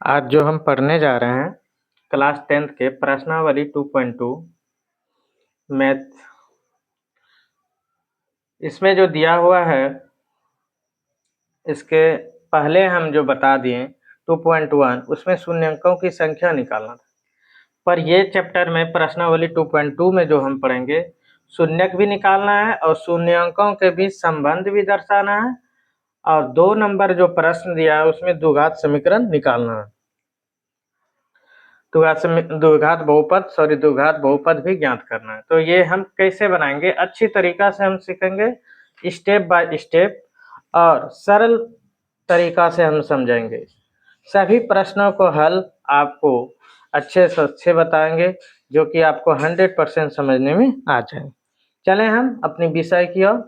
आज जो हम पढ़ने जा रहे हैं क्लास 10th के प्रश्नावली 2.2 मैथ, इसमें जो दिया हुआ है इसके पहले हम जो बता दिए 2.1 उसमें शून्यांकों की संख्या निकालना था। पर ये चैप्टर में प्रश्नावली 2.2 में जो हम पढ़ेंगे शून्यक भी निकालना है और शून्यांकों के बीच संबंध भी दर्शाना है और 2 नंबर जो प्रश्न दिया है उसमें द्विघात समीकरण निकालना है। द्विघात बहुपद भी ज्ञात करना है। तो ये हम कैसे बनाएंगे, अच्छी तरीका से हम सीखेंगे, स्टेप बाय स्टेप और सरल तरीका से हम समझेंगे। सभी प्रश्नों को हल आपको अच्छे से अच्छे बताएंगे जो कि आपको 100% समझने में आ जाए। चलें हम अपनी विषय की ओर।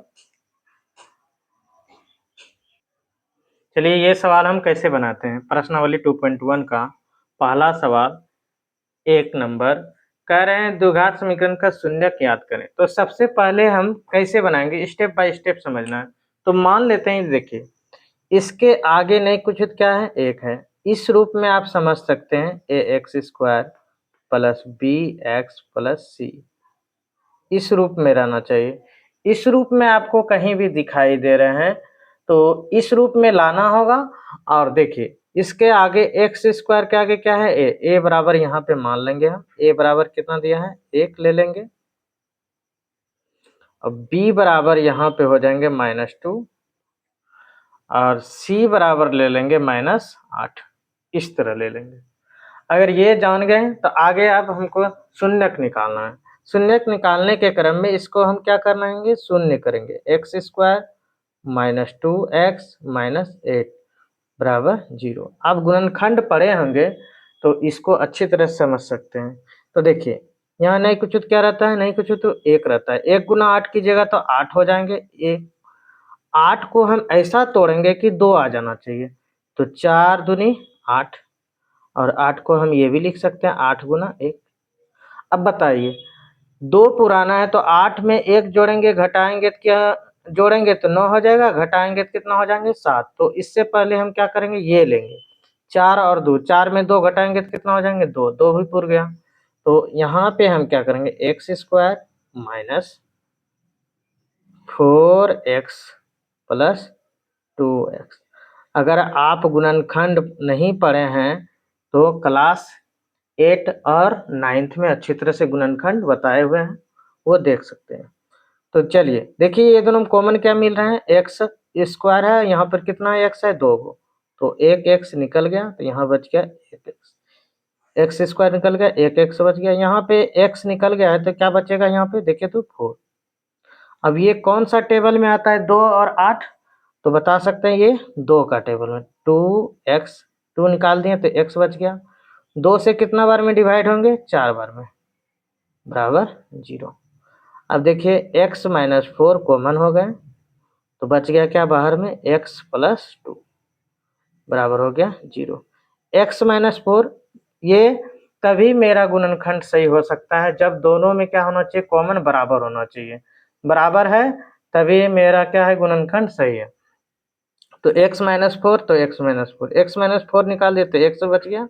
चलिए ये सवाल हम कैसे बनाते हैं। प्रश्नावली 2.1 का पहला सवाल 1 नंबर कह रहे हैं द्विघात समीकरण का शून्यक ज्ञात करें। तो सबसे पहले हम कैसे बनाएंगे, स्टेप बाय स्टेप समझना है। तो मान लेते हैं, देखिए इसके आगे नहीं कुछ क्या है, एक है। इस रूप में आप समझ सकते हैं ax² plus bx plus c, इस रूप में रहना चाहिए। इस रूप में आपको कहीं भी दिखाई दे रहे हैं तो इस रूप में लाना होगा। और देखिए इसके आगे x² के आगे क्या है, a बराबर यहाँ पे मान लेंगे हम, a बराबर कितना दिया है 1 ले लेंगे और b बराबर यहाँ पे हो जाएंगे -2 और c बराबर ले लेंगे -8, इस तरह ले लेंगे। अगर ये जान गए तो आगे अब हमको शून्यक निकालना है। शून्यक निकालने के क्रम में इसको हम क्या करेंगे, शून्य करेंगे। x² -2x -8 बराबर 0। आप गुणनखंड पढ़े होंगे तो इसको अच्छी तरह से समझ सकते हैं। तो देखिए यहाँ नहीं कुछ क्या रहता है, नहीं कुछ तो 1 रहता है। 1 गुना 8 की जगह तो 8 हो जाएंगे। 8 को हम ऐसा तोड़ेंगे कि 2 आ जाना चाहिए, तो 4 दूनी 8 और 8 को हम ये भी लिख सकते हैं 8 गुना 1। अब बताइए 2 पुराना है तो 8 में 1 जोड़ेंगे घटाएंगे तो क्या, जोड़ेंगे तो 9 हो जाएगा, घटाएंगे तो कितना हो जाएंगे 7। तो इससे पहले हम क्या करेंगे, ये लेंगे 4 और 2, 4 में 2 घटाएंगे तो कितना हो जाएंगे 2, 2 भी पूर गया। तो यहाँ पे हम क्या करेंगे x² minus 4x plus 2x। अगर आप गुणनखंड नहीं पढ़े हैं तो क्लास 8 और 9th में अच्छी तरह से गुणनखंड बताए हुए हैं, वो देख सकते हैं। तो चलिए देखिए ये दोनों कॉमन क्या मिल रहे हैं, x² है, यहाँ पर कितना x है 2 को, तो एक x निकल गया तो यहाँ बच गया 1x, x² निकल गया, 1x बच गया। यहाँ पे x निकल गया है तो क्या बचेगा यहाँ पे, देखिए तो 4। अब ये कौन सा टेबल में आता है 2 और 8, तो बता सकते हैं ये 2 का टेबल में। 2x, 2 निकाल दिए तो x बच गया। 2 से कितना बार में डिवाइड होंगे, 4 बार में, बराबर 0। अब देखिए x -4 कॉमन हो गए तो बच गया क्या बाहर में, x प्लस 2 बराबर हो गया 0। x -4 ये तभी मेरा गुणनखंड सही हो सकता है जब दोनों में क्या होना चाहिए, कॉमन बराबर होना चाहिए। बराबर है तभी मेरा क्या है, गुणनखंड सही है। तो x -4 तो x -4 निकाल देते, x बच गया,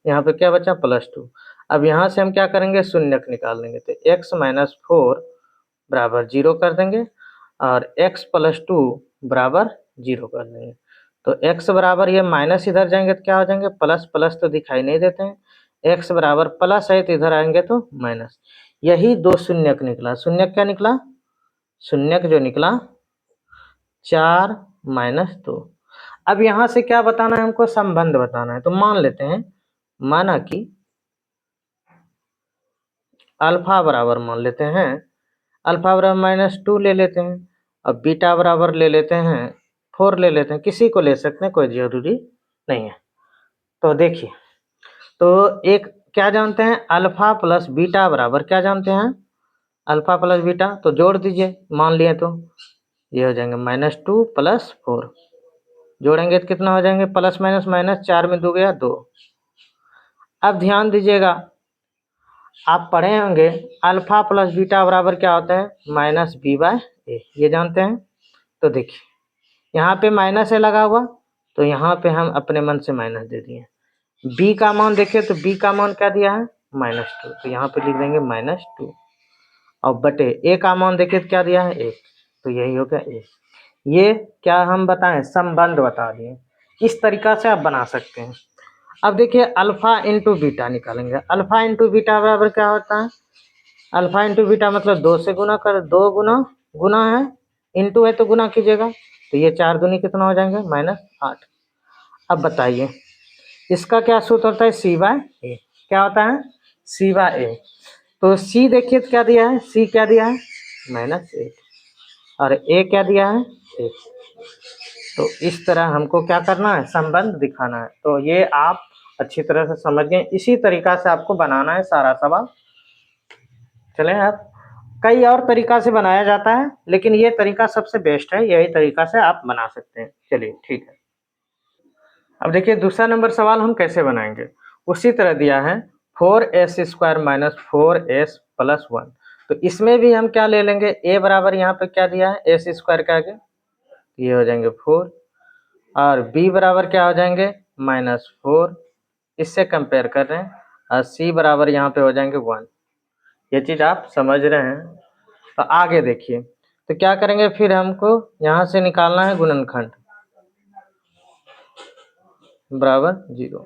यहाँ पे क्या बचा +2। अब यहाँ से हम क्या करेंगे, शून्यक निकाल लेंगे तो x -4 बराबर 0 कर देंगे और x + 2 बराबर 0 कर देंगे। तो x बराबर ये माइनस इधर जाएंगे तो क्या हो जाएंगे, प्लस प्लस तो दिखाई नहीं देते हैं, x बराबर प्लस है तो इधर आएंगे तो माइनस। यही 2 शून्यक निकला। शून्यक क्या निकला, शून्यक जो निकला 4 - 2। अब यहाँ से क्या बताना है हमको, संबंध बताना है। तो मान लेते हैं, माना कि अल्फा बराबर मान लेते हैं, अल्फा बराबर -2 ले लेते हैं और बीटा बराबर ले लेते हैं 4 ले लेते हैं, किसी को ले सकते हैं, कोई जरूरी नहीं है। तो देखिए तो एक क्या जानते हैं, अल्फा प्लस बीटा बराबर क्या जानते हैं, अल्फा प्लस बीटा, तो जोड़ दीजिए, मान लिए तो ये हो जाएंगे -2 + 4, जोड़ेंगे तो कितना हो जाएंगे, प्लस माइनस माइनस, 4 में 2 गया 2। अब ध्यान दीजिएगा, आप पढ़े होंगे अल्फा प्लस बीटा बराबर क्या होता है, -b/a, ये जानते हैं। तो देखिए यहाँ पे माइनस है लगा हुआ तो यहाँ पे हम अपने मन से माइनस दे दिए, बी का मान देखिए तो बी का मान क्या दिया है -2, तो यहाँ पे लिख देंगे -2 और बटे ए का मान देखिए तो क्या दिया है 1, तो यही हो गया ए। ये क्या हम बताएं संबंध बता दिए, इस तरीका से आप बना सकते हैं। अब देखिए अल्फा इंटू बीटा निकालेंगे। अल्फा इंटू बीटा बराबर क्या होता है, अल्फा इंटू बीटा मतलब 2 से गुना कर, 2 गुना गुना है, इंटू है तो गुना कीजिएगा, तो ये 4 दूनी कितना हो जाएंगे -8। अब बताइए इसका क्या सूत्र होता है C/A, क्या होता है C/A। तो C देखिए तो क्या दिया है, C क्या दिया है -8 और A क्या दिया है 1। तो इस तरह हमको क्या करना है संबंध दिखाना है। तो ये आप अच्छी तरह से समझ गए, इसी तरीका से आपको बनाना है सारा सवाल। चलें आप, कई और तरीका से बनाया जाता है लेकिन ये तरीका सबसे बेस्ट है, यही तरीका से आप बना सकते हैं। चलिए ठीक है। अब देखिए दूसरा नंबर सवाल हम कैसे बनाएंगे, उसी तरह दिया है 4s² - 4s + 1। तो इसमें भी हम क्या ले लेंगे, a बराबर यहाँ पे क्या दिया है s² के आगे, ये हो जाएंगे 4 और b बराबर क्या हो जाएंगे -4, इससे कंपेयर कर रहे हैं, और c बराबर यहाँ पे हो जाएंगे 1। ये चीज़ आप समझ रहे हैं। तो आगे देखिए, तो क्या करेंगे फिर हमको यहाँ से निकालना है गुणनखंड बराबर 0।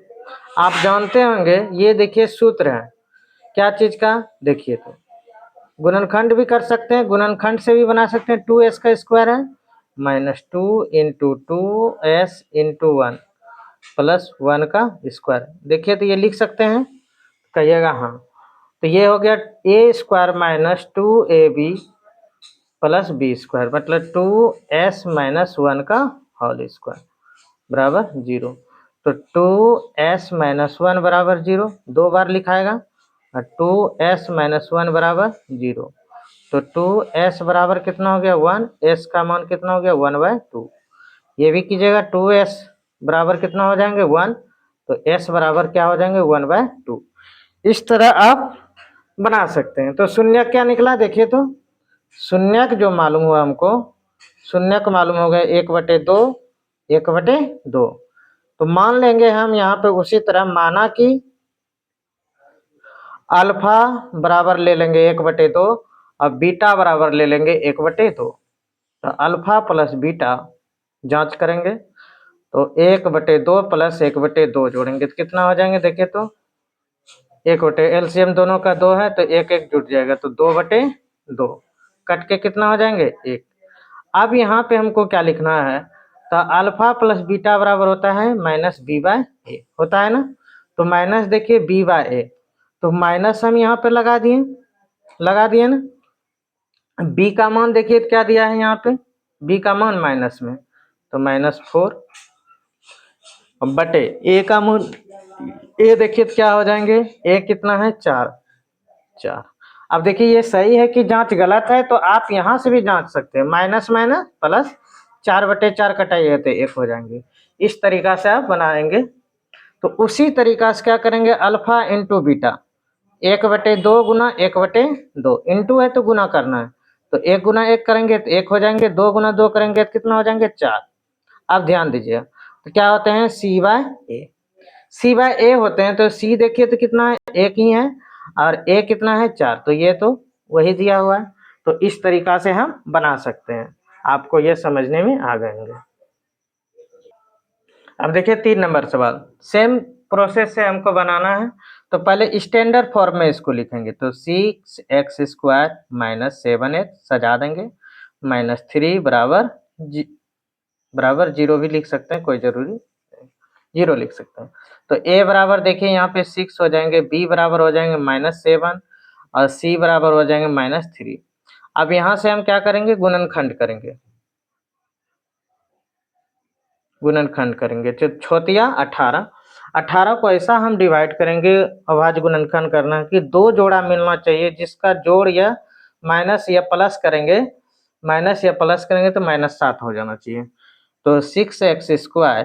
आप जानते होंगे ये देखिए सूत्र है क्या चीज़ का, देखिए तो गुणनखंड भी कर सकते हैं, गुणनखंड से भी बना सकते हैं। 2s का स्क्वायर है -2 इंटू 2s इंटू 1 प्लस 1 का स्क्वायर, देखिए तो ये लिख सकते हैं, कहिएगा हाँ। तो ये हो गया a² - 2ab प्लस b² मतलब 2s - 1 का होल स्क्वायर बराबर 0। तो 2s - 1 बराबर 0 दो बार लिखाएगा और 2s - 1 बराबर 0। तो 2s बराबर कितना हो गया 1, s का मान कितना हो गया 1/2। ये भी कीजिएगा 2s बराबर कितना हो जाएंगे 1, तो s बराबर क्या हो जाएंगे 1/2। इस तरह आप बना सकते हैं। तो शून्यक क्या निकला देखिए, तो शून्यक जो मालूम हुआ हमको, शून्यक मालूम हो गया 1/2, 1/2। तो मान लेंगे हम यहाँ पे उसी तरह, माना कि अल्फा बराबर ले लेंगे 1/2 और बीटा बराबर ले लेंगे 1/2। तो अल्फा प्लस बीटा जांच करेंगे, तो 1/2 प्लस 1/2 जोड़ेंगे तो कितना हो जाएंगे देखिए, तो 1/, एलसीएम दोनों का 2 है तो 1 जुट जाएगा, तो 2/2 कट के कितना हो जाएंगे 1। अब यहाँ पे हमको क्या लिखना है, तो अल्फा प्लस बीटा बराबर होता है -b/a होता है ना, तो माइनस देखिए b/a, तो माइनस हम यहाँ पे लगा दिए ना। b का मान देखिए क्या दिया है यहाँ पे, b का मान माइनस में, तो -4 बटे a का मान, a देखिए तो क्या हो जाएंगे, a कितना है 4। अब देखिए ये सही है कि जांच गलत है, तो आप यहाँ से भी जांच सकते हैं, माइनस माइनस प्लस 4/4 कटाइए तो 1 हो जाएंगे। इस तरीका से आप बनाएंगे। तो उसी तरीका से क्या करेंगे, अल्फा इंटू बीटा 1/2 गुना 1/2, इंटू है तो गुना करना है, तो 1 गुना 1 करेंगे तो 1 हो जाएंगे, 2 गुना 2 करेंगे तो कितना हो जाएंगे 4। अब ध्यान दीजिए, तो क्या होते हैं C/A, C/A होते हैं, तो C देखिए तो कितना है 1 ही है और A कितना है 4, तो ये तो वही दिया हुआ है। तो इस तरीका से हम बना सकते हैं, आपको ये समझने में आ गएंगे। अब देखिए 3 नंबर सवाल, सेम प्रोसेस से हमको बनाना है। तो पहले स्टैंडर्ड फॉर्म में इसको लिखेंगे, तो 6x² - 7x सजा देंगे, -3 बराबर 0 भी लिख सकते हैं, कोई जरूरी 0 लिख सकते हैं। तो a बराबर देखिए यहाँ पे 6 हो जाएंगे, b बराबर हो जाएंगे -7 और c बराबर हो जाएंगे -3। अब यहाँ से हम क्या करेंगे, गुणनखंड करेंगे। तो छोतिया 18 को ऐसा हम डिवाइड करेंगे, अभाज्य गुणनखंड करना है कि 2 जोड़ा मिलना चाहिए, जिसका जोड़ या माइनस या प्लस करेंगे, तो -7 हो जाना चाहिए। तो 6x²,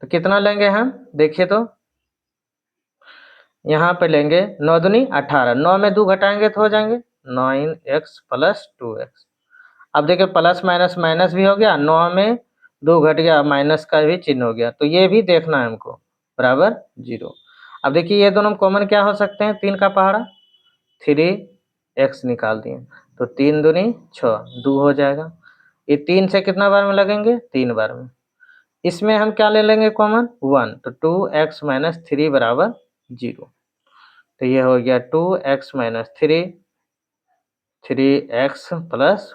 तो कितना लेंगे हम देखिए, तो यहाँ पे लेंगे 9 दूनी 18, 9 में 2 घटाएंगे तो हो जाएंगे 9x + 2x। अब देखिए प्लस माइनस माइनस भी हो गया, 9 में 2 घट गया, माइनस का भी चिन्ह हो गया, तो ये भी देखना है हमको बराबर 0। अब देखिए ये दोनों कॉमन क्या हो सकते हैं, 3 का पहाड़ा 3x निकाल दिए तो 3 दूनी 6 2 हो जाएगा। ये 3 से कितना बार में लगेंगे, 3 बार में। इसमें हम क्या ले लेंगे कॉमन 1 तो 2x - 3 बराबर 0। तो ये हो गया 2x - 3 3x +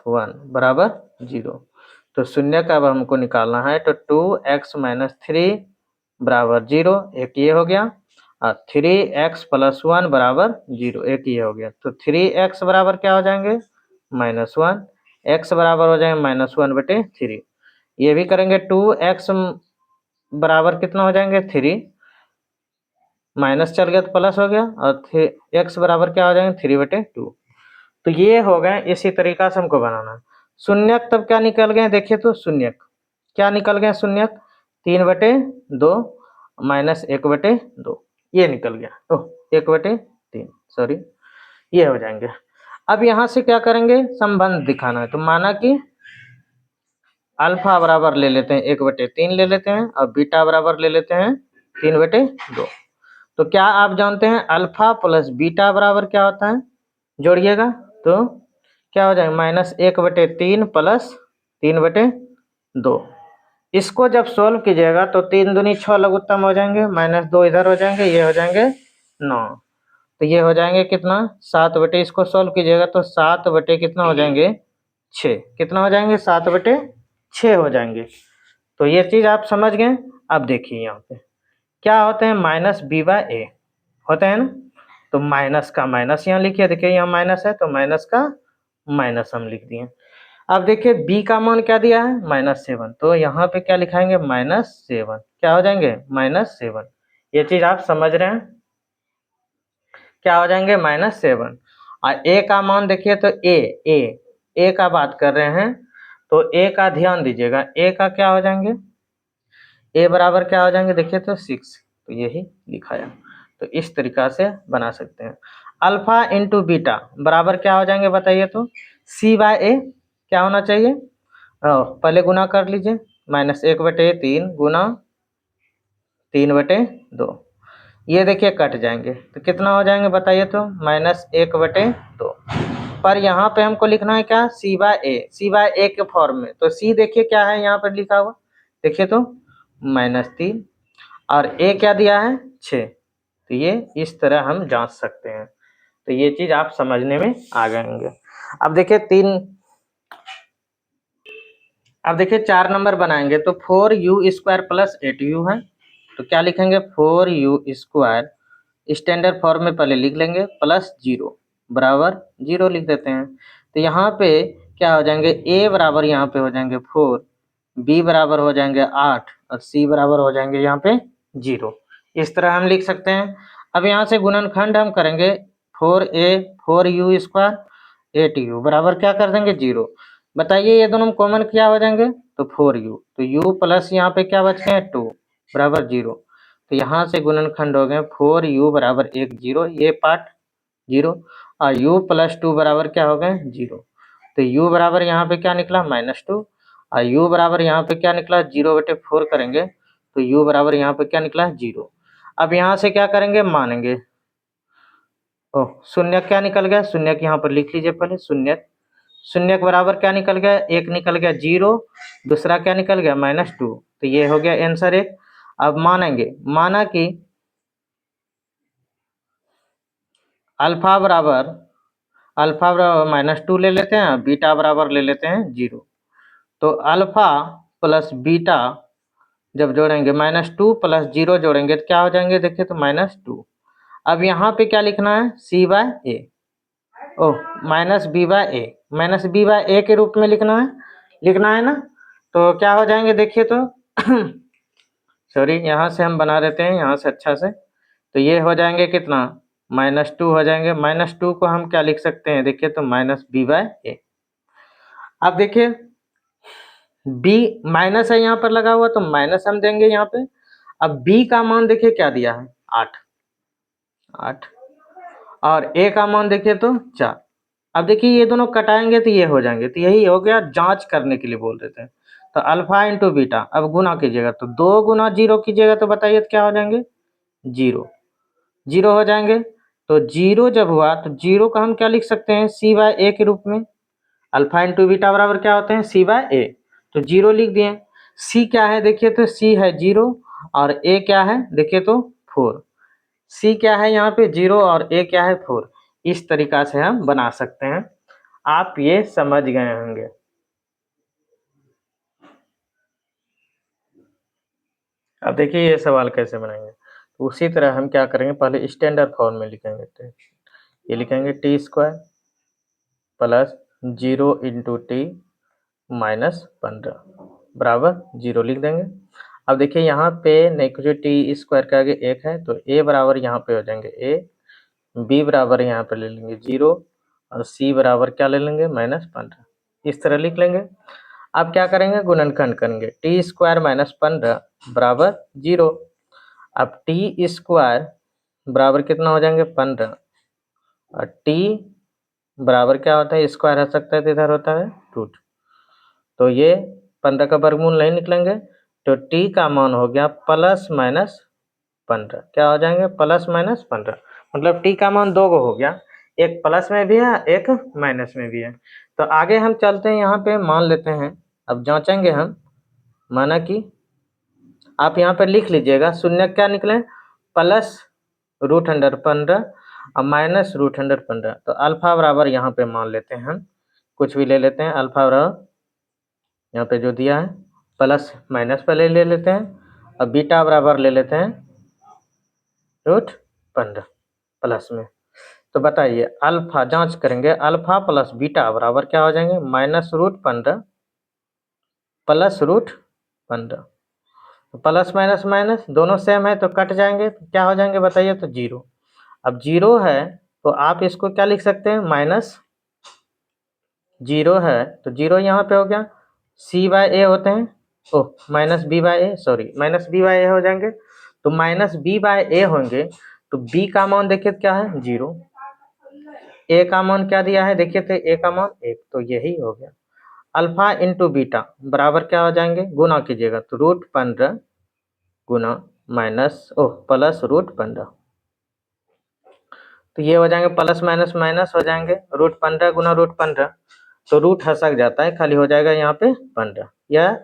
1 बराबर 0। तो शून्य का अब हमको निकालना है तो 2x - 3 बराबर 0 एक ये हो गया और 3x + 1 बराबर 0 एक ये हो गया। तो 3x बराबर क्या हो जाएंगे -1, x बराबर हो जाएंगे -1/3। ये भी करेंगे 2x बराबर कितना हो जाएंगे 3, माइनस चल गया तो प्लस हो गया और x बराबर क्या हो जाएंगे 3/2। तो ये हो गए, इसी तरीका से हमको बनाना है। शून्यक तब क्या निकल गए देखिए तो शून्यक क्या निकल गए, शून्यक 3/2 -1/2 ये निकल गया। तो 1/3 सॉरी ये हो जाएंगे। अब यहाँ से क्या करेंगे, संबंध दिखाना है। तो माना कि अल्फा बराबर ले लेते हैं 1/3 ले लेते हैं और बीटा बराबर ले लेते हैं 3/2। तो क्या आप जानते हैं अल्फा प्लस बीटा बराबर क्या होता है, जोड़िएगा तो क्या हो जाएगा -1/3 प्लस 3/2। इसको जब सोल्व कीजिएगा तो 3 दूनी 6 लघुत्तम हो जाएंगे, -2 इधर हो जाएंगे, ये हो जाएंगे 9। तो ये हो जाएंगे कितना 7 बटे, इसको सोल्व कीजिएगा तो 7 बटे कितना हो जाएंगे 6, कितना हो जाएंगे 7/6 हो जाएंगे। तो ये चीज़ आप समझ गए। अब देखिए यहाँ पे क्या होते हैं -b/a होते हैं ना, तो माइनस का माइनस यहाँ लिखिए, देखिए यहाँ माइनस है तो माइनस का माइनस हम लिख दिए। अब देखिए b का मान क्या दिया है -7, तो यहाँ पे क्या लिखाएंगे -7, क्या हो जाएंगे -7। ये चीज आप समझ रहे हैं, क्या हो जाएंगे -7। और a का मान देखिए तो a का बात कर रहे हैं तो a का ध्यान दीजिएगा, a का क्या हो जाएंगे, a बराबर क्या हो जाएंगे देखिए तो 6, तो यही लिखाया। तो इस तरीका से बना सकते हैं। अल्फा इंटू बीटा बराबर क्या हो जाएंगे बताइए तो c/a क्या होना चाहिए, पहले गुना कर लीजिए, -1/3 गुना 3/2, ये देखिए कट जाएंगे तो कितना हो जाएंगे बताइए तो -1/2। पर यहाँ पे हमको लिखना है क्या c/a के फॉर्म में। तो c देखिए क्या है यहाँ पर लिखा हुआ, देखिए तो -3 और a क्या दिया है 6। तो ये इस तरह हम जांच सकते हैं। तो ये चीज आप समझने में आ जाएंगे। अब देखिए 4 नंबर बनाएंगे तो 4u² + 8u है। तो क्या लिखेंगे 4u² स्टैंडर्ड फॉर्म में पहले लिख लेंगे +0 बराबर 0 लिख देते हैं। तो यहाँ पे क्या हो जाएंगे a बराबर यहाँ पे हो जाएंगे 4, b बराबर हो जाएंगे 8 और c बराबर हो जाएंगे यहाँ पे 0। इस तरह हम लिख सकते हैं। अब यहाँ से गुणनखंड हम करेंगे 4a 4u² 8u बराबर क्या कर देंगे 0। बताइए ये दोनों कॉमन क्या हो जाएंगे तो 4u, तो u प्लस यहाँ पे क्या बच गए 2 बराबर 0। तो यहाँ से गुणनखंड हो गए 4u बराबर 1 0, ये पार्ट 0 और u + 2 बराबर क्या हो गए 0। तो u बराबर यहाँ पे क्या निकला -2 और u बराबर यहाँ पे क्या निकला 0/4 करेंगे तो u बराबर यहाँ पे क्या निकला 0। अब यहाँ से क्या करेंगे मानेंगे, ओह शून्य क्या निकल गया, शून्य यहाँ पर लिख लीजिए पहले, शून्य के बराबर क्या निकल गया, एक निकल गया 0, दूसरा क्या निकल गया -2। तो ये हो गया आंसर 1। अब मानेंगे, माना कि अल्फा बराबर -2 ले लेते हैं, बीटा बराबर ले लेते हैं 0। तो अल्फा प्लस बीटा जब जोड़ेंगे -2 + 0 जोड़ेंगे तो क्या हो जाएंगे देखिए तो -2। अब यहाँ पे क्या लिखना है c/a, ओह -b/a के रूप में लिखना है ना। तो क्या हो जाएंगे देखिए तो सॉरी यहाँ से हम बना देते हैं यहाँ से अच्छा से। तो ये हो जाएंगे कितना -2 हो जाएंगे, -2 को हम क्या लिख सकते हैं देखिए तो -b/a। अब देखिए b माइनस है यहाँ पर लगा हुआ तो माइनस हम देंगे यहाँ पे। अब b का मान देखिए क्या दिया है 8 और a का मान देखिए तो 4। अब देखिए ये दोनों कटाएंगे तो ये हो जाएंगे, तो यही हो गया, जांच करने के लिए बोल देते हैं। तो अल्फा इंटू बीटा अब गुना कीजिएगा तो 2 गुना 0 कीजिएगा तो बताइए तो क्या हो जाएंगे जीरो, जीरो हो जाएंगे। तो जीरो जब हुआ तो जीरो का हम क्या लिख सकते हैं, c/a के रूप में। अल्फा इंटू बीटा बराबर क्या होते हैं, c/a। तो जीरो लिख दिए। c क्या है देखिए, तो c है जीरो और a क्या है देखिए तो 4। c क्या है यहाँ पे जीरो और a क्या है 4। इस तरीका से हम बना सकते हैं। आप ये समझ गए होंगे। अब देखिए ये सवाल कैसे बनाएंगे। तो उसी तरह हम क्या करेंगे, पहले स्टैंडर्ड फॉर्म में लिखेंगे। तो ये लिखेंगे T square plus 0 into T minus 15 बराबर 0 लिख देंगे। अब देखिए यहाँ पे नहीं कुछ, टी स्क्वायर के आगे 1 है तो a बराबर यहाँ पे हो जाएंगे a, b बराबर यहाँ पे ले लेंगे 0 और c बराबर क्या ले लेंगे -15। इस तरह लिख लेंगे। अब क्या करेंगे, गुणनखंड करेंगे। टी स्क्वायर माइनस 15 बराबर 0। अब टी स्क्वायर बराबर कितना हो जाएंगे 15 और टी बराबर क्या होता है, स्क्वायर हो सकता है तो इधर होता है रूट। तो ये 15 का वर्गमूल नहीं निकलेंगे तो t का मान हो गया +-15। क्या हो जाएंगे +-15, मतलब t का मान 2 गो हो गया, एक प्लस में भी है एक माइनस में भी है। तो आगे हम चलते हैं, यहाँ पे मान लेते हैं। अब जांचेंगे हम, माना कि आप यहाँ पे लिख लीजिएगा, शून्य क्या निकले +√15 और -√15। तो अल्फा बराबर यहाँ पे मान लेते हैं हम, कुछ भी ले लेते हैं। अल्फा बराबर यहाँ पे जो दिया है प्लस माइनस पहले ले लेते हैं और बीटा बराबर ले लेते हैं √15 प्लस में। तो बताइए अल्फा जांच करेंगे, अल्फा प्लस बीटा बराबर क्या हो जाएंगे -√15 +√15। प्लस माइनस माइनस दोनों सेम है तो कट जाएंगे, तो क्या हो जाएंगे बताइए, तो 0। अब 0 है तो आप इसको क्या लिख सकते हैं, -0 है तो 0 यहाँ पे हो गया। c/a होते हैं, ओह -b/a, सॉरी -b/a हो जाएंगे। तो -b/a होंगे तो b का मान देखिए क्या है 0, a का मान क्या दिया है देखिए, तो a का मान 1, तो यही हो गया। अल्फा इंटू बीटा बराबर क्या हो जाएंगे, गुना कीजिएगा तो √15 गुना +√15। तो ये हो जाएंगे प्लस माइनस माइनस हो जाएंगे, √15 गुना √15 तो रूट हसक जाता है, खाली हो जाएगा यहाँ पे 15, या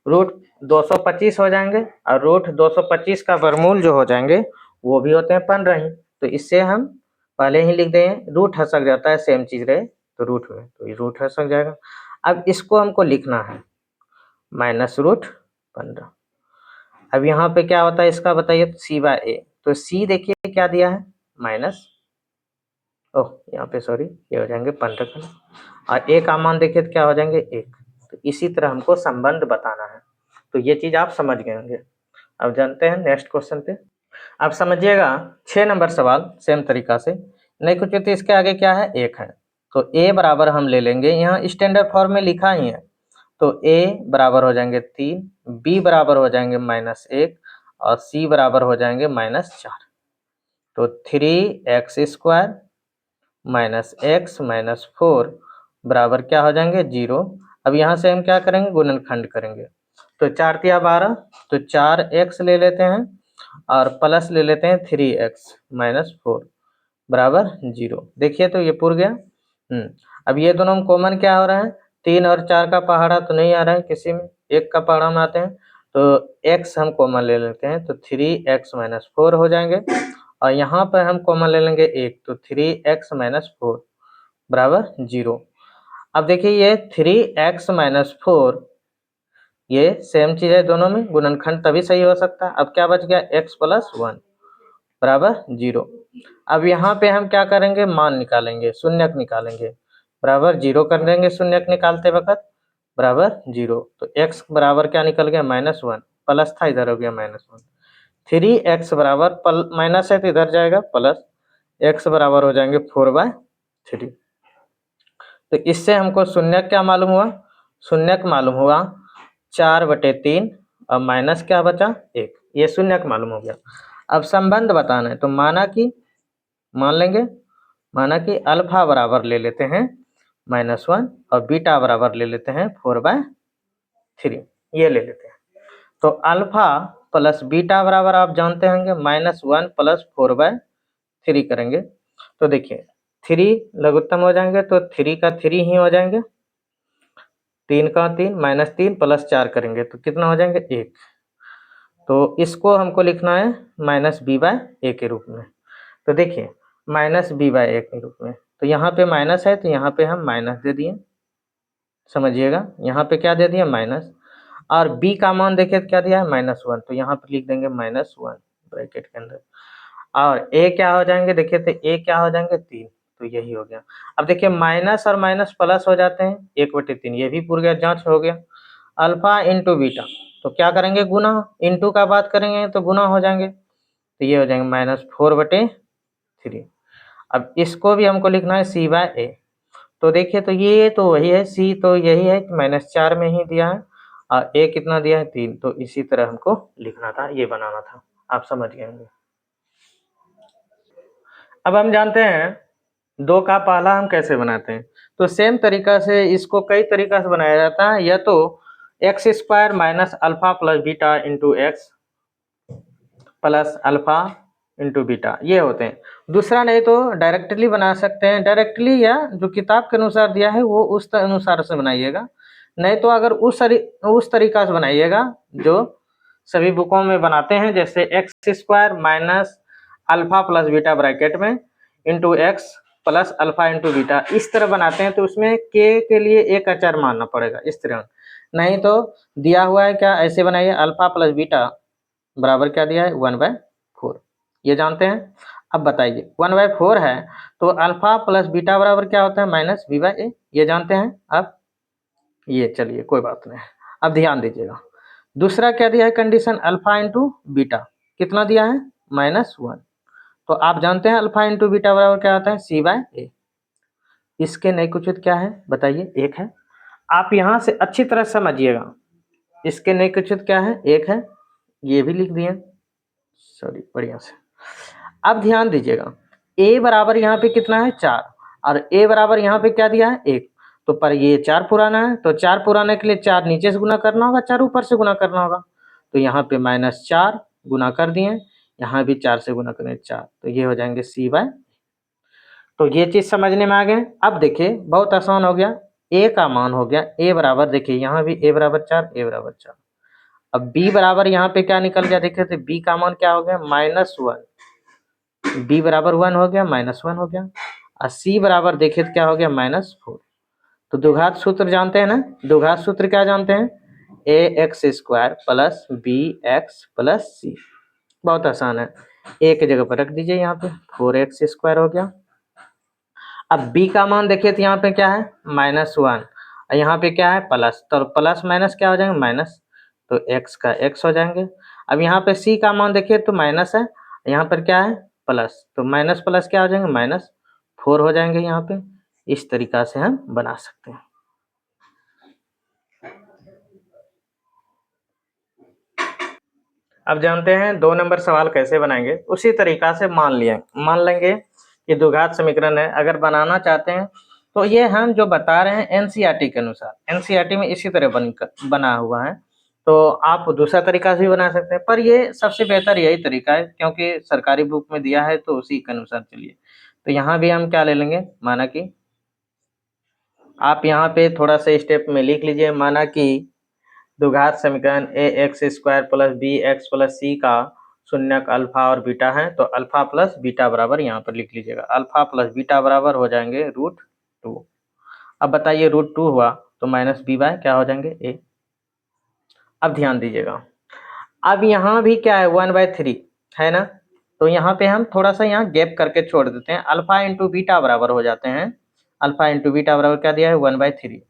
√225 हो जाएंगे। और √225 का वर्गमूल जो हो जाएंगे वो भी होते हैं 15 ही। तो इससे हम पहले ही लिख दें, रूट हसक जाता है, सेम चीज रहे तो रूट में, तो ये रूट हसक जाएगा। अब इसको हमको लिखना है -√15। अब यहाँ पे क्या होता है इसका बताइए, c/a। तो c देखिए क्या दिया है माइनस, ओह यहाँ पे सॉरी, ये हो जाएंगे 15 का, और a का मान देखिए तो क्या हो जाएंगे 1। तो इसी तरह हमको संबंध बताना है। तो ये चीज आप समझ गए होंगे। अब जानते हैं नेक्स्ट क्वेश्चन पे। अब समझिएगा 6 नंबर सवाल सेम तरीका से, नहीं कुछ तो इसके आगे क्या है 1 है। तो a बराबर हम ले लेंगे, यहाँ स्टैंडर्ड फॉर्म में लिखा ही है। तो a बराबर हो जाएंगे 3, b बराबर हो जाएंगे -1 और c बराबर हो जाएंगे -4। तो 3x² -x-4 बराबर क्या हो जाएंगे 0। अब यहाँ से हम क्या करेंगे, गुणनखंड करेंगे। तो 4 तिया 12, तो 4x ले लेते हैं और प्लस ले लेते हैं 3x-4 बराबर 0। देखिए तो ये पूर गया। अब ये दोनों में कॉमन क्या हो रहा है, 3 और 4 का पहाड़ा तो नहीं आ रहा है किसी में, 1 का पहाड़ा में आते हैं। तो x हम कॉमन ले लेते हैं तो 3x-4 हो जाएंगे, और यहाँ पर हम कॉमन ले लेंगे 1, तो 3x-4 बराबर 0। अब देखिए ये 3x-4 ये सेम चीज है दोनों में, गुणनखंड तभी सही हो सकता है। अब क्या बच गया x + 1 बराबर 0। अब यहाँ पे हम क्या करेंगे, मान निकालेंगे, शून्यक निकालेंगे, बराबर 0 कर देंगे शून्यक निकालते वक्त, बराबर 0। तो x बराबर क्या निकल गया -1, प्लस था इधर हो गया -1। 3x बराबर माइनस है तो इधर जाएगा प्लस, x बराबर हो जाएंगे 4/3। तो इससे हमको शून्यक क्या मालूम हुआ, शून्यक मालूम हुआ 4/3 और माइनस क्या बचा 1, ये शून्यक मालूम हो गया। अब संबंध बताना है तो माना कि अल्फा बराबर ले लेते हैं -1 और बीटा बराबर ले लेते हैं 4/3, ये ले लेते हैं। तो अल्फा प्लस बीटा बराबर आप जानते होंगे -1 प्लस 4/3 करेंगे तो देखिए 3 लघुत्तम हो जाएंगे तो 3 का 3 ही हो जाएंगे, 3 का 3 -3 प्लस 4 करेंगे तो कितना हो जाएंगे 1। तो इसको हमको लिखना है -b/a के रूप में। तो देखिए -b/a के रूप में, तो यहाँ पे माइनस है तो यहाँ पे हम माइनस दे दिए, समझिएगा यहाँ पे क्या दे दिया माइनस, और b का मान देखिए क्या दिया है -1 तो यहाँ पे लिख देंगे -1 ब्रैकेट के अंदर, और a क्या हो जाएंगे देखिए तो a क्या हो जाएंगे 3, तो यही हो गया। अब देखिए माइनस और माइनस प्लस हो जाते हैं 1/3, ये भी पूरा गया, जांच हो गया। अल्फा इंटू बीटा तो क्या करेंगे गुना, इंटू का बात करेंगे तो गुना हो जाएंगे, तो ये हो जाएंगे -4/3। अब इसको भी हमको लिखना है c/a, तो देखिए तो ये तो वही है, c तो यही है -4 में ही दिया है और a कितना दिया है 3, तो इसी तरह हमको लिखना था, ये बनाना था, आप समझ गए होंगे। अब हम जानते हैं 2 का पहला हम कैसे बनाते हैं, तो सेम तरीका से इसको कई तरीका से बनाया जाता है, या तो x² minus alpha plus beta into x plus alpha into beta, ये होते हैं। दूसरा नहीं तो डायरेक्टली बना सकते हैं, डायरेक्टली या जो किताब के अनुसार दिया है वो उस अनुसार से बनाइएगा, नहीं तो अगर उस तरीका से बनाइएगा जो सभी बुकों में बनाते हैं, जैसे x² minus alpha plus beta bracket में into x plus alpha into beta, इस तरह बनाते हैं, तो उसमें के लिए एक अचर मानना पड़ेगा इस तरह। नहीं तो दिया हुआ है क्या, ऐसे बनाइए अल्फा प्लस बीटा बराबर क्या दिया है 1/4, ये जानते हैं। अब बताइए 1/4 है तो अल्फा प्लस बीटा बराबर क्या होता है -b/a, ये जानते हैं। अब ये चलिए कोई बात नहीं, अब ध्यान दीजिएगा दूसरा क्या दिया है कंडीशन, अल्फा इंटू बीटा कितना दिया है -1, तो आप जानते हैं अल्फा इंटू बीटा बराबर क्या होता है c/a। इसके नए कुछ क्या है बताइए, एक है, आप यहाँ से अच्छी तरह समझिएगा, इसके नए कुछ क्या है, एक है, ये भी लिख दिए, सॉरी बढ़िया से। अब ध्यान दीजिएगा a बराबर यहाँ पे कितना है 4 और a बराबर यहाँ पे क्या दिया है 1, तो पर ये 4 पुराना है, तो 4 पुराने के लिए 4 नीचे से गुना करना होगा, 4 ऊपर से गुना करना होगा, तो यहाँ पे -4 गुना कर दिए, यहाँ भी 4 से गुना करें 4, तो ये हो जाएंगे c/, तो ये चीज समझने में आ गए। अब देखिए बहुत आसान हो गया, a का मान हो गया a बराबर, देखिए यहाँ भी a बराबर 4, a बराबर 4। अब b बराबर यहाँ पे क्या निकल गया, देखिए तो b का मान क्या हो गया -1, b बराबर 1 हो गया, -1 हो गया, और c बराबर देखिए तो क्या हो गया -4। तो द्विघात सूत्र जानते हैं ना, द्विघात सूत्र क्या जानते हैं, ax² plus bx plus c, बहुत आसान है, a की जगह पर रख दीजिए, यहाँ पे 4x² हो गया। अब b का मान देखिए तो यहाँ पे क्या है -1, यहाँ पे क्या है प्लस, तो प्लस माइनस क्या हो जाएंगे माइनस, तो x का x हो जाएंगे। अब यहाँ पे c का मान देखिए तो माइनस है, यहाँ पर क्या है प्लस, तो माइनस प्लस क्या हो जाएंगे -4 हो जाएंगे यहाँ पे। इस तरीका से हम बना सकते हैं। अब जानते हैं 2 नंबर सवाल कैसे बनाएंगे, उसी तरीका से मान लेंगे कि द्विघात समीकरण है, अगर बनाना चाहते हैं तो ये हम जो बता रहे हैं एनसीईआरटी के अनुसार, एनसीईआरटी में इसी तरह बना हुआ है, तो आप दूसरा तरीका से भी बना सकते हैं, पर ये सबसे बेहतर यही तरीका है क्योंकि सरकारी बुक में दिया है तो उसी के अनुसार चलिए। तो यहाँ भी हम क्या ले लेंगे, माना कि आप यहाँ पे थोड़ा सा स्टेप में लिख लीजिए, माना कि द्विघात समीकरण ax² plus bx plus c का शून्यक अल्फा और बीटा है, तो अल्फा प्लस बीटा बराबर यहाँ पर लिख लीजिएगा, अल्फा प्लस बीटा बराबर हो जाएंगे √2। अब बताइए √2 हुआ तो -b/ क्या हो जाएंगे a। अब ध्यान दीजिएगा, अब यहाँ भी क्या है 1/3 है ना, तो यहाँ पे हम थोड़ा सा यहाँ गैप करके छोड़ देते हैं, अल्फा इंटू बीटा बराबर हो जाते हैं, अल्फा इंटू बीटा बराबर क्या दिया है 1/3,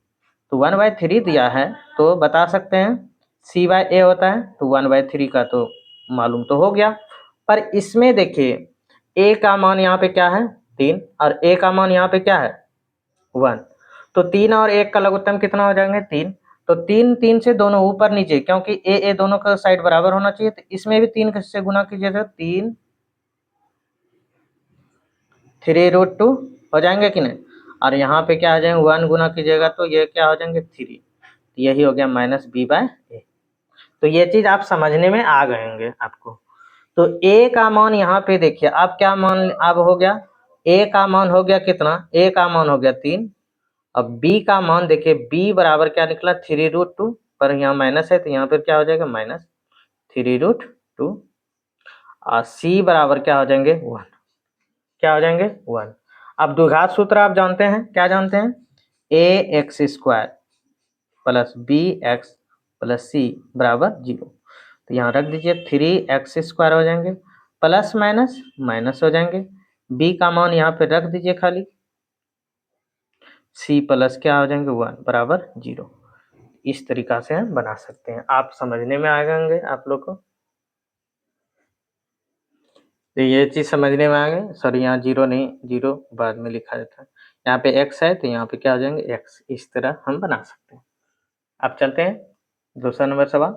तो 1/3 दिया है तो बता सकते हैं c/a होता है, तो 1/3 का तो मालूम तो हो गया, पर इसमें देखिए a का मान यहाँ पे क्या है 3 और a का मान यहाँ पे क्या है 1, तो 3 और 1 का लघुत्तम कितना हो जाएंगे 3, तो 3 से दोनों ऊपर नीचे, क्योंकि a दोनों का साइड बराबर होना चाहिए, तो इसमें भी 3 से गुना कीजिए तो 3√2 हो जाएंगे कि नहीं, और यहाँ पे क्या आ जाएंगे 1 गुना कीजिएगा तो ये क्या हो जाएंगे 3, यही हो गया -b/a। तो ये चीज आप समझने में आ गए होंगे आपको। तो ए का मान यहाँ पे देखिए, अब क्या मान अब हो गया, ए का मान हो गया कितना, ए का मान हो गया 3। अब बी का मान देखिए, बी बराबर क्या निकला 3√2, पर यहाँ माइनस है तो यहाँ पर क्या हो जाएगा -3√2। और सी बराबर क्या हो जाएंगे 1, क्या हो जाएंगे 1। अब द्विघात सूत्र आप जानते हैं, क्या जानते हैं, ax² प्लस bx प्लस सी बराबर 0। तो यहाँ रख दीजिए 3x² हो जाएंगे, प्लस माइनस माइनस हो जाएंगे, b का मान यहाँ पे रख दीजिए खाली, c प्लस क्या हो जाएंगे 1 बराबर 0। इस तरीका से हम बना सकते हैं। आप समझने में आ गए आप लोग को, तो ये चीज समझने में आ गए। सॉरी यहाँ 0 नहीं, 0 बाद में लिखा जाता है, यहाँ पे x है तो यहाँ पे क्या हो जाएंगे x। इस तरह हम बना सकते हैं। अब चलते हैं दूसरा नंबर सवाल।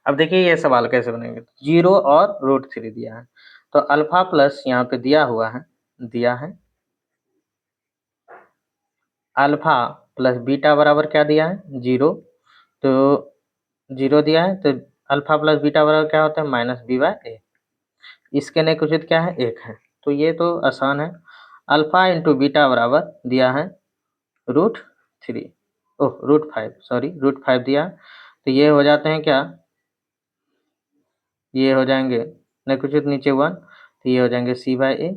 अब देखिए ये सवाल कैसे बनेंगे। 0 और √3 दिया है, तो अल्फा प्लस यहाँ पे दिया है अल्फा प्लस बीटा बराबर क्या दिया है 0। तो 0 दिया है तो अल्फा प्लस बीटा बराबर क्या होता है -b/a। इसके नेगेटिव क्या है 1 है, तो ये तो आसान है। अल्फा इंटू बीटा बराबर दिया है √3 √5 सॉरी √5 दिया, तो ये हो जाते हैं क्या, ये हो जाएंगे नेगेटिव नीचे 1, तो ये हो जाएंगे c/a।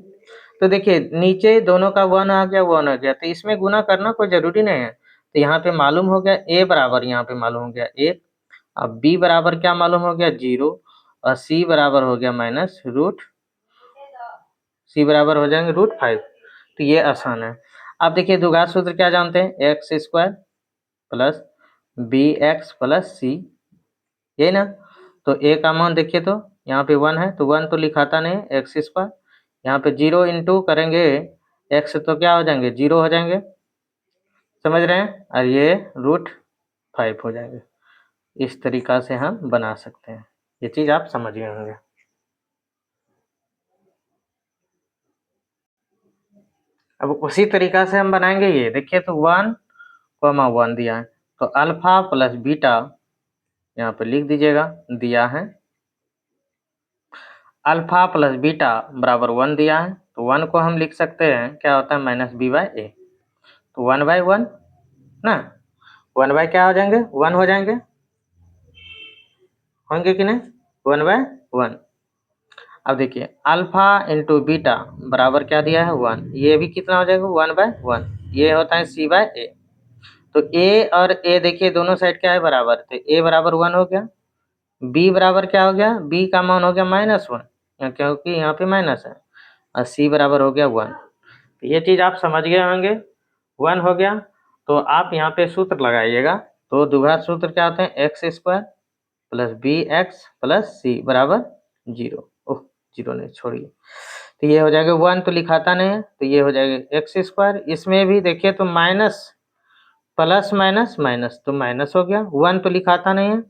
तो देखिए नीचे दोनों का 1 आ गया 1 आ गया, तो इसमें गुना करना कोई जरूरी नहीं है। तो यहाँ पे मालूम हो गया a बराबर, यहाँ पे मालूम हो गया 1, अब b बराबर क्या मालूम हो गया 0, और c बराबर हो गया c बराबर हो जाएंगे √5। तो ये आसान है। अब देखिए द्विघात सूत्र क्या जानते हैं, x² plus bx plus c, यही ना। तो a का मान देखिए, तो यहाँ पे 1 है तो 1 तो लिखाता नहीं है x², यहाँ पे 0 इंटू करेंगे x तो क्या हो जाएंगे 0 हो जाएंगे, समझ रहे हैं, और ये √5 हो जाएंगे। इस तरीका से हम बना सकते हैं, ये चीज आप समझ गए होंगे। अब उसी तरीका से हम बनाएंगे, ये देखिए तो 1, दिया है, तो अल्फा प्लस बीटा यहाँ पे लिख दीजिएगा, दिया है अल्फा प्लस बीटा बराबर 1 दिया है, तो 1 को हम लिख सकते हैं क्या होता है -b/a। तो 1/1 ना, 1 बाय क्या हो जाएंगे 1 हो जाएंगे, होंगे कि नहीं 1/1। अब देखिए अल्फा इंटू बीटा बराबर क्या दिया है 1, ये भी कितना हो जाएगा 1/1, ये होता है c/a। तो a और a देखिए दोनों साइड क्या है बराबर, तो a बराबर 1 हो गया, b बराबर क्या हो गया, b का मान हो गया -1 क्योंकि यहाँ पे माइनस है, और c बराबर हो गया 1। तो ये चीज आप समझ गए होंगे, 1 हो गया। तो आप यहाँ पे सूत्र लगाइएगा, तो द्विघात सूत्र क्या होते हैं x² plus bx plus c बराबर 0। ओह 0 नहीं छोड़िए, तो ये हो जाएगा 1 तो लिखाता नहीं है, तो ये हो जाएगा x²। इसमें भी देखिए तो माइनस प्लस माइनस माइनस, तो माइनस हो गया, 1 तो लिखाता नहीं है,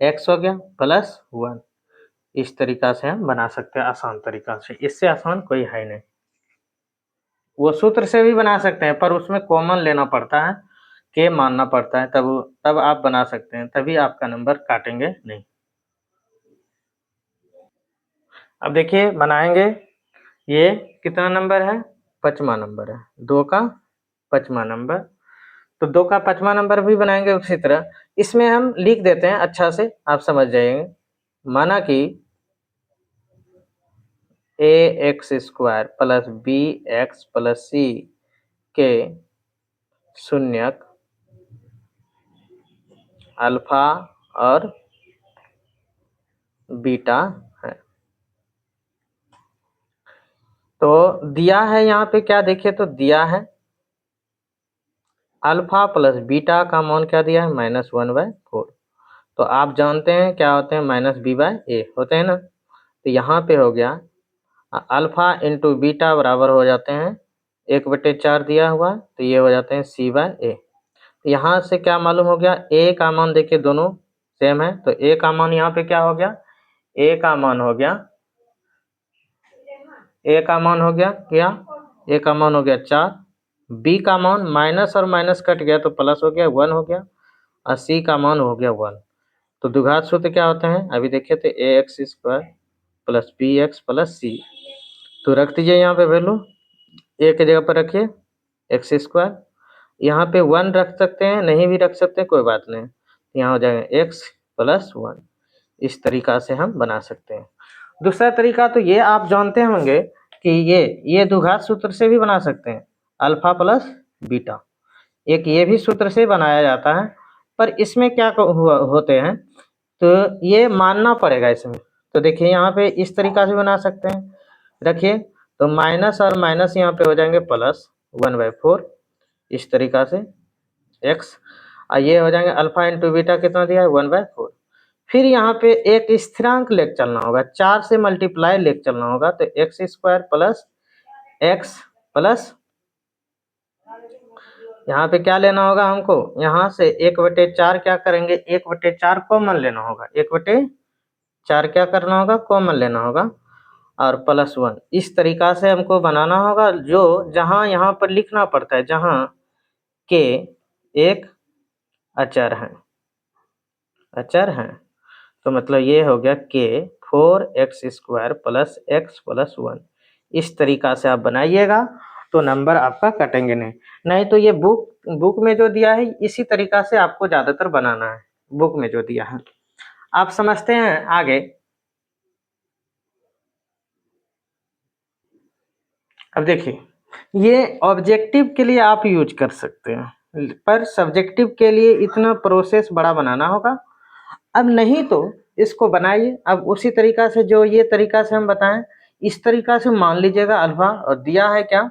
x हो गया प्लस 1। इस तरीका से हम बना सकते हैं आसान तरीका से, इससे आसान कोई है नहीं। वो सूत्र से भी बना सकते हैं पर उसमें कॉमन लेना पड़ता है, के मानना पड़ता है, तब आप बना सकते हैं, तभी आपका नंबर काटेंगे नहीं। अब देखिए बनाएंगे, ये कितना नंबर है 5वां नंबर है, 2 का 5वां नंबर। तो 2 का 5वां नंबर भी बनाएंगे उसी तरह। इसमें हम लिख देते हैं अच्छा से, आप समझ जाएंगे। माना कि ax² plus bx plus c के शून्यक अल्फा और बीटा है। तो दिया है यहाँ पे क्या देखिए, तो दिया है अल्फा प्लस बीटा का मान क्या दिया है -1/4। तो आप जानते हैं क्या होते हैं -b/a होते हैं ना। तो यहाँ पे हो गया अल्फा इंटू बीटा बराबर हो जाते हैं 1/4 दिया हुआ, तो ये हो जाते हैं c/a। तो यहाँ से क्या मालूम हो गया, a का मान देखिए दोनों सेम है, तो a का मान यहाँ पे क्या हो गया, a का मान हो गया क्या, a का मान हो गया 4, b का मान माइनस और माइनस कट गया तो प्लस हो गया 1 हो गया, और c का मान हो गया 1। तो द्विघात सूत्र क्या होता है, अभी देखे थे ax² plus bx plus c। तो रख दीजिए यहाँ पे वैल्यू, a की जगह पर रखिए x², यहाँ पे 1 रख सकते हैं, नहीं भी रख सकते कोई बात नहीं, यहाँ हो जाएगा x प्लस 1। इस तरीका से हम बना सकते हैं। दूसरा तरीका तो ये आप जानते होंगे कि ये द्विघात सूत्र से भी बना सकते हैं, अल्फा प्लस बीटा, एक ये भी सूत्र से बनाया जाता है। पर इसमें क्या होते हैं, तो ये मानना पड़ेगा इसमें। तो देखिए यहाँ पे इस तरीका से बना सकते हैं, रखिए तो माइनस और माइनस यहाँ पे हो जाएंगे प्लस 1/4 इस तरीका से x, और ये हो जाएंगे अल्फा इंटू बीटा कितना दिया है 1/4। फिर यहाँ पे एक स्थिरांक लेके चलना होगा, 4 से मल्टीप्लाई लेके चलना होगा, तो x² प्लस x प्लस यहाँ पे क्या लेना होगा हमको, यहाँ से 1/4 क्या करेंगे, 1/4 कॉमन लेना होगा, 1/4 क्या करना होगा, कॉमन लेना होगा, और प्लस 1। इस तरीका से हमको बनाना होगा, जो जहाँ यहाँ पर लिखना पड़ता है, जहाँ के एक अचर है, तो मतलब ये हो गया के 4x² प्लस x प्लस 1। इस तरीका से आप बनाइएगा तो नंबर आपका कटेंगे नहीं तो ये बुक में जो दिया है इसी तरीका से आपको ज़्यादातर बनाना है, बुक में जो दिया है। आप समझते हैं आगे। अब देखिए ये ऑब्जेक्टिव के लिए आप यूज कर सकते हैं, पर सब्जेक्टिव के लिए इतना प्रोसेस बड़ा बनाना होगा। अब नहीं तो इसको बनाइए, अब उसी तरीका से जो ये तरीका से हम बताएं, इस तरीका से मान लीजिएगा अल्फा, और दिया है क्या,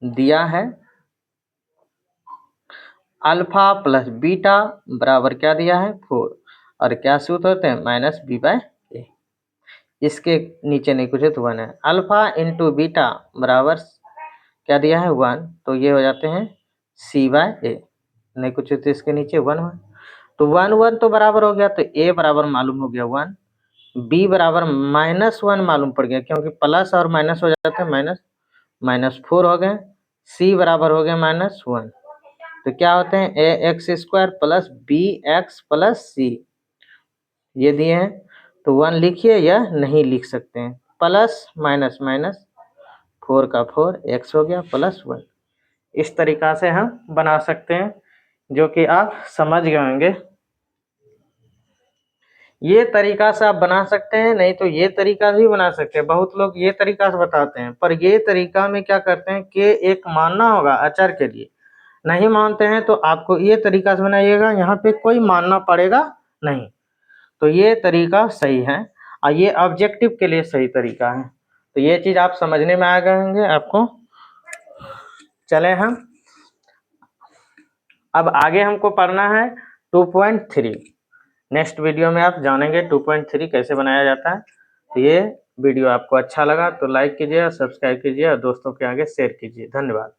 दिया है अल्फा प्लस बीटा बराबर क्या दिया है 4, और क्या सूत्र होते हैं -b/a। इसके नीचे नहीं कुछ है तो 1 है। अल्फा इंटू बीटा बराबर क्या दिया है 1, तो ये हो जाते हैं c/a, नहीं कुछ है तो इसके नीचे 1 है, तो 1 तो बराबर हो गया, तो a बराबर मालूम हो गया 1, b बराबर -1 मालूम पड़ गया, क्योंकि प्लस और माइनस हो जाते हैं, -4 हो गए, c बराबर हो गया -1, तो क्या होते हैं ax² plus bx plus c, ये दिए हैं, तो 1 लिखिए या नहीं लिख सकते हैं, प्लस माइनस माइनस 4 का 4 x हो गया प्लस 1। इस तरीका से हम बना सकते हैं, जो कि आप समझ गए होंगे। ये तरीका से आप बना सकते हैं, नहीं तो ये तरीका भी बना सकते हैं। बहुत लोग ये तरीका से बताते हैं, पर ये तरीका में क्या करते हैं कि एक मानना होगा अचर के लिए, नहीं मानते हैं तो आपको ये तरीका से बनाइएगा, यहाँ पे कोई मानना पड़ेगा नहीं, तो ये तरीका सही है, और ये ऑब्जेक्टिव के लिए सही तरीका है। तो ये चीज़ आप समझने में आ गए होंगे आपको। चले हम अब आगे हमको पढ़ना है 2.3। नेक्स्ट वीडियो में आप जानेंगे 2.3 कैसे बनाया जाता है। तो ये वीडियो आपको अच्छा लगा तो लाइक कीजिए, सब्सक्राइब कीजिए और दोस्तों के आगे शेयर कीजिए। धन्यवाद।